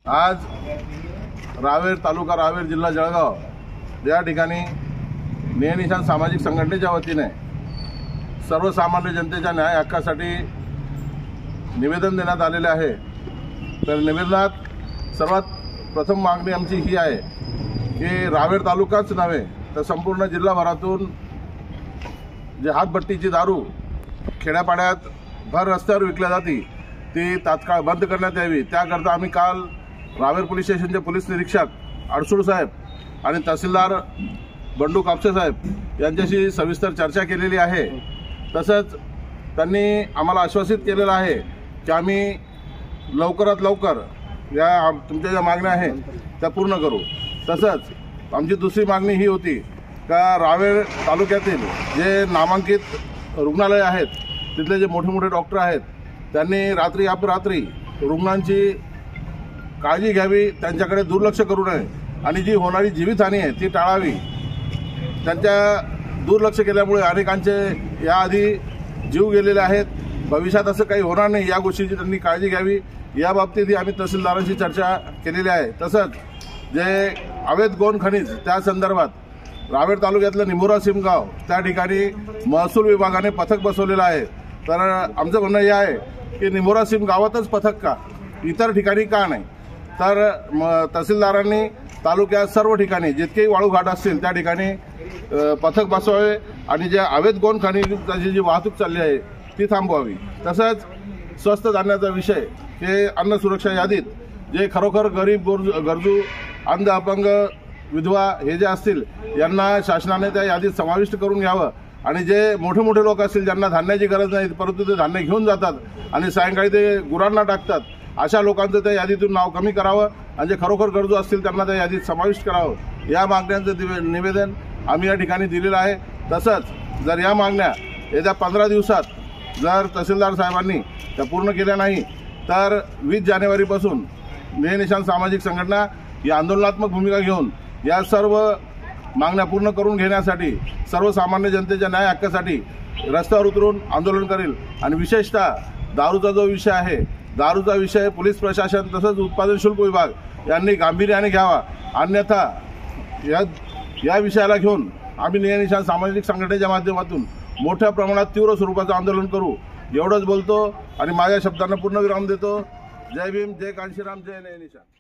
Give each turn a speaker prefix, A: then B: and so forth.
A: आज रावेर तालुका रावेर जिल्हा जळगाव या ठिकाणी न्यायनिशाण सामाजिक संघटनेच्या वतीने सर्वसामान्य जनतेच्या न्याय हक्कासाठी निवेदन देण्यात आलेले आहे। तर निवेदनात सर्वात प्रथम मागणी आमची ही आहे की रावेर तालुकाच नव्हे तर संपूर्ण जिल्हाभरातून जे हातभट्टीची दारू खेड्यापाड्यात भर रस्त्यावर विकल्या जाते ती तात्काळ बंद करण्यात यावी। त्याकरता आम्ही काल रावेर पोलीस स्टेशनचे पोलीस निरीक्षक अडसूळ साहेब आणि तहसीलदार बंडू कापसे साहेब यांच्याशी सविस्तर चर्चा केलेली आहे। तसंच त्यांनी आम्हाला आश्वासित केलेलं आहे की आम्ही लवकरात लवकर या तुमच्या ज्या मागण्या आहेत त्या पूर्ण करू। तसंच आमची दुसरी मागणी ही होती का रावेर तालुक्यातील जे नामांकित रुग्णालय आहेत तिथले जे मोठे मोठे डॉक्टर आहेत त्यांनी रात्री अपरात्री रुग्णांची काळजी घ्यावी, त्यांच्याकडे दुर्लक्ष करू नये आणि जी होणारी जीवितहानी आहे ती टाळावी। त्यांच्या दुर्लक्ष केल्यामुळे अनेकांचे याआधी जीव गेलेले आहेत। भविष्यात असं काही होणार नाही या गोष्टीची त्यांनी काळजी घ्यावी। या बाबतीतही आम्ही तहसीलदारांशी चर्चा केलेली आहे। तसंच जे अवैध गौण खनिज त्या संदर्भात रावेर तालुक्यातलं निमोरा सिमगाव त्या ठिकाणी महसूल विभागाने पथक बसवलेलं आहे। तर आमचं म्हणणं हे आहे की निमोरा सिम गावातच पथक का, इतर ठिकाणी का नाही? तर तहसीलदारांनी तालुक्यात सर्व ठिकाणी जितकेही वाळूघाट असतील त्या ठिकाणी पथक बसवावे आणि जे अवैध गौण खनिजाची जी वाहतूक चालली आहे ती थांबवावी। तसंच स्वस्त धान्याचा विषय हे अन्न सुरक्षा यादीत जे खरोखर गरीब गरजू अंध अपंग विधवा हे जे असतील यांना शासनाने त्या यादीत समाविष्ट करून घ्यावं आणि जे मोठे मोठे लोक असतील ज्यांना धान्याची गरज नाही परंतु ते धान्य घेऊन जातात आणि सायंकाळी ते गुरांना टाकतात अशा लोकांचं त्या यादीतून नाव कमी करावं आणि जे खरोखर गरजू असतील त्यांना त्या यादीत समाविष्ट करावं। या मागण्यांचं निवेदन आम्ही या ठिकाणी दिलेलं आहे। तसंच जर या मागण्या येत्या 15 दिवसात जर तहसीलदार साहेबांनी त्या पूर्ण केल्या नाही तर 20 जानेवारीपासून न्यायनिशाण सामाजिक संघटना ही आंदोलनात्मक भूमिका घेऊन या सर्व मागण्या पूर्ण करून घेण्यासाठी सर्वसामान्य जनतेच्या न्याय हक्कासाठी रस्त्यावर उतरून आंदोलन करेल। आणि विशेषतः दारूचा जो विषय आहे दारूचा विषय पोलीस प्रशासन तसंच उत्पादन शुल्क विभाग यांनी गांभीर्याने घ्यावा, अन्यथा या विषयाला घेऊन आम्ही न्यायनिशाण सामाजिक संघटनेच्या माध्यमातून मोठ्या प्रमाणात तीव्र स्वरूपाचं आंदोलन करू। एवढंच बोलतो आणि माझ्या शब्दांना पूर्णविराम देतो। जय भीम, जय कांशीराम, जय न्यायनिशाण।